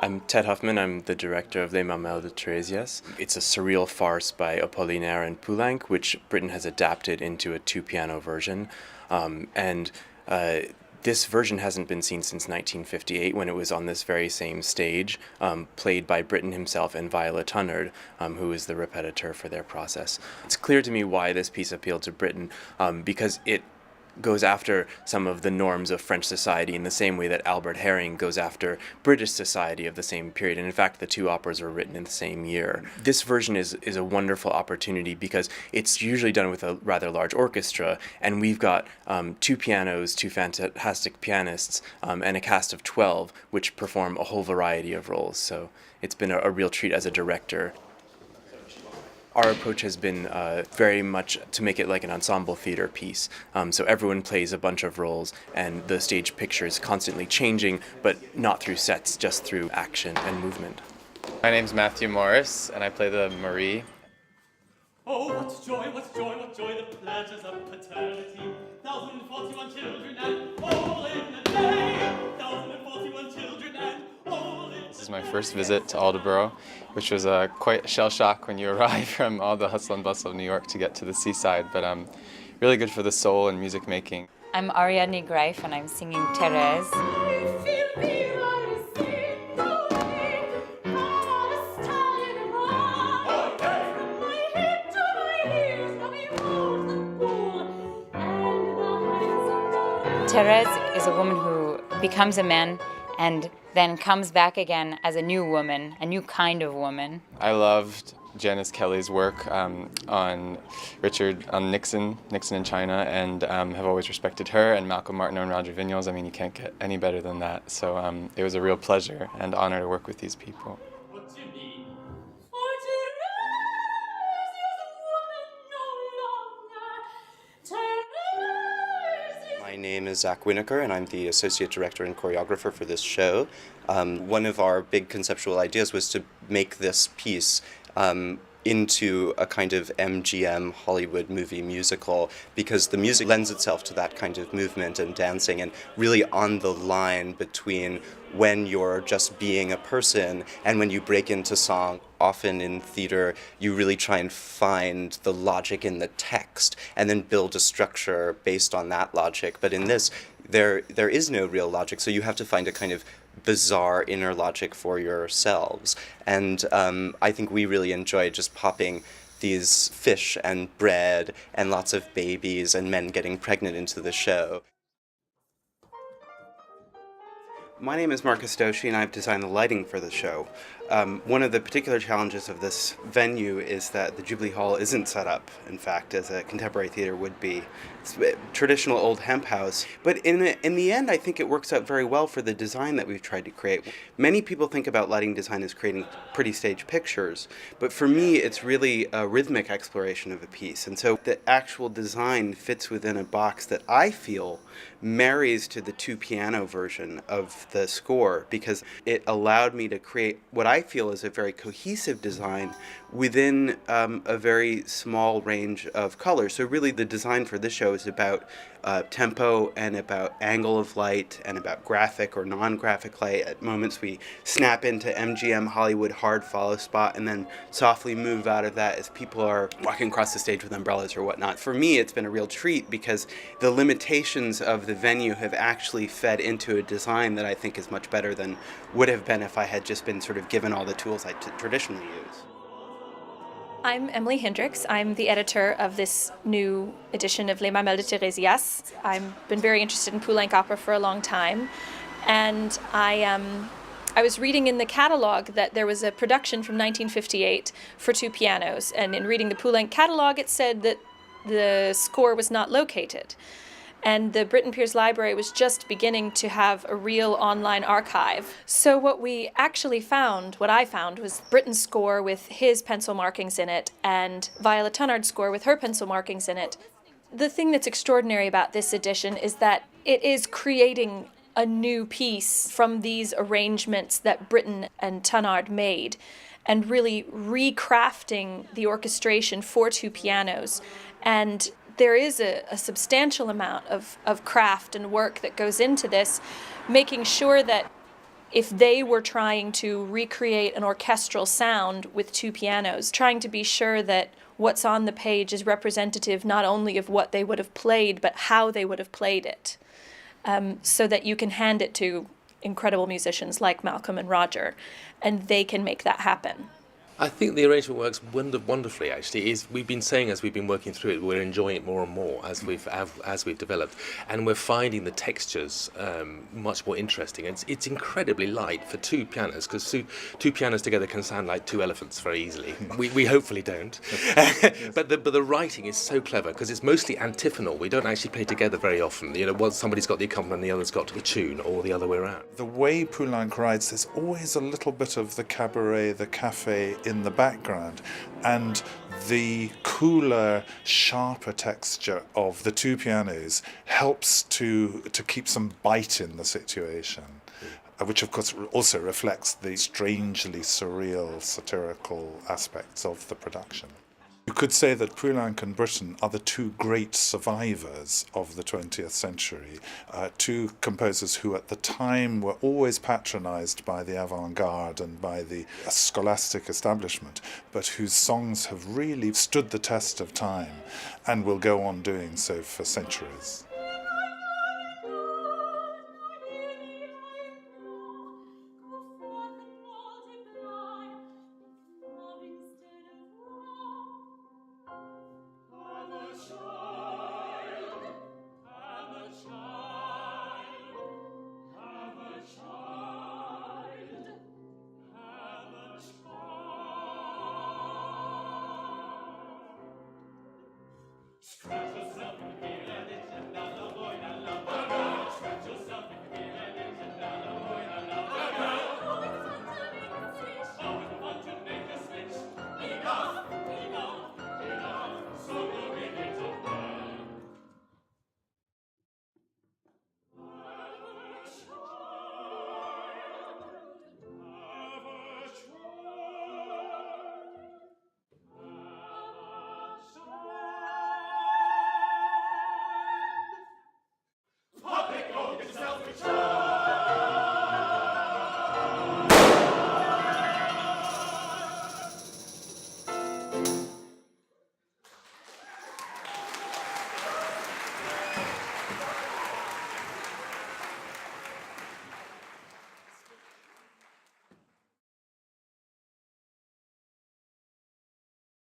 I'm Ted Huffman. I'm the director of Les Mamelles de Tiresias. It's a surreal farce by Apollinaire and Poulenc, which Britten has adapted into a two-piano version. And this version hasn't been seen since 1958, when it was on this very same stage, played by Britten himself and Viola Tunnard, who is the repetiteur for their process. It's clear to me why this piece appealed to Britten, because it goes after some of the norms of French society in the same way that Albert Herring goes after British society of the same period. And in fact, the two operas were written in the same year. This version is a wonderful opportunity because it's usually done with a rather large orchestra, and we've got two pianos, two fantastic pianists, and a cast of 12, which perform a whole variety of roles. So it's been a real treat as a director. Our approach has been very much to make it like an ensemble theater piece. So everyone plays a bunch of roles, and the stage picture is constantly changing, but not through sets, just through action and movement. My name's Matthew Morris, and I play the Marie. Oh, what joy, the pleasures of paternity. 1,041 children and all in a day. 1,041 children and all in a day. This is my first visit to Aldeburgh, which was quite a shell shock when you arrive from all the hustle and bustle of New York to get to the seaside, but really good for the soul and music making. I'm Ariadne Greif, and I'm singing Therese. Therese is a woman who becomes a man and then comes back again as a new woman, a new kind of woman. I loved Janice Kelly's work on Nixon in China, and have always respected her, and Malcolm Martineau and Roger Vignoles. I mean, you can't get any better than that. So it was a real pleasure and honor to work with these people. My name is Zack Winokur, and I'm the associate director and choreographer for this show. One of our big conceptual ideas was to make this piece into a kind of MGM Hollywood movie musical, because the music lends itself to that kind of movement and dancing, and really on the line between when you're just being a person and when you break into song. Often in theater, you really try and find the logic in the text and then build a structure based on that logic. But in this, there is no real logic, so you have to find a kind of bizarre inner logic for yourselves. And I think we really enjoy just popping these fish and bread and lots of babies and men getting pregnant into the show. My name is Marcus Doshi, and I've designed the lighting for the show. One of the particular challenges of this venue is that the Jubilee Hall isn't set up, in fact, as a contemporary theater would be. It's a traditional old hemp house. But in the end, I think it works out very well for the design that we've tried to create. Many people think about lighting design as creating pretty stage pictures, but for me, it's really a rhythmic exploration of a piece. And so the actual design fits within a box that I feel marries to the two-piano version of the score, because it allowed me to create what I feel is a very cohesive design within a very small range of colors. So really the design for this show is about tempo and about angle of light and about graphic or non-graphic light. At moments we snap into MGM Hollywood hard follow spot and then softly move out of that as people are walking across the stage with umbrellas or whatnot. For me, it's been a real treat because the limitations of the venue have actually fed into a design that I think is much better than would have been if I had just been sort of given all the tools I traditionally use. I'm Emily Hindrichs. I'm the editor of this new edition of Les Mamelles de Tiresias. I've been very interested in Poulenc opera for a long time, and I was reading in the catalog that there was a production from 1958 for two pianos, and in reading the Poulenc catalog it said that the score was not located. And the Britten Pears Library was just beginning to have a real online archive. So what I found was Britten's score with his pencil markings in it and Viola Tunnard's score with her pencil markings in it. The thing that's extraordinary about this edition is that it is creating a new piece from these arrangements that Britten and Tunnard made, and really recrafting the orchestration for two pianos. And there is a substantial amount of craft and work that goes into this, making sure that if they were trying to recreate an orchestral sound with two pianos, trying to be sure that what's on the page is representative not only of what they would have played, but how they would have played it, so that you can hand it to incredible musicians like Malcolm and Roger, and they can make that happen. I think the arrangement works wonderfully. Actually, we've been saying as we've been working through it, we're enjoying it more and more as we've developed, and we're finding the textures much more interesting. It's incredibly light for two pianos, because two pianos together can sound like two elephants very easily. We hopefully don't, but the writing is so clever because it's mostly antiphonal. We don't actually play together very often. Once somebody's got the accompaniment, the other's got the tune, or the other way around. The way Poulenc writes, there's always a little bit of the cabaret, the cafe in the background, and the cooler, sharper texture of the two pianos helps to keep some bite in the situation, which of course also reflects the strangely surreal, satirical aspects of the production. You could say that Poulenc and Britten are the two great survivors of the 20th century, two composers who at the time were always patronized by the avant-garde and by the scholastic establishment, but whose songs have really stood the test of time and will go on doing so for centuries. Stretch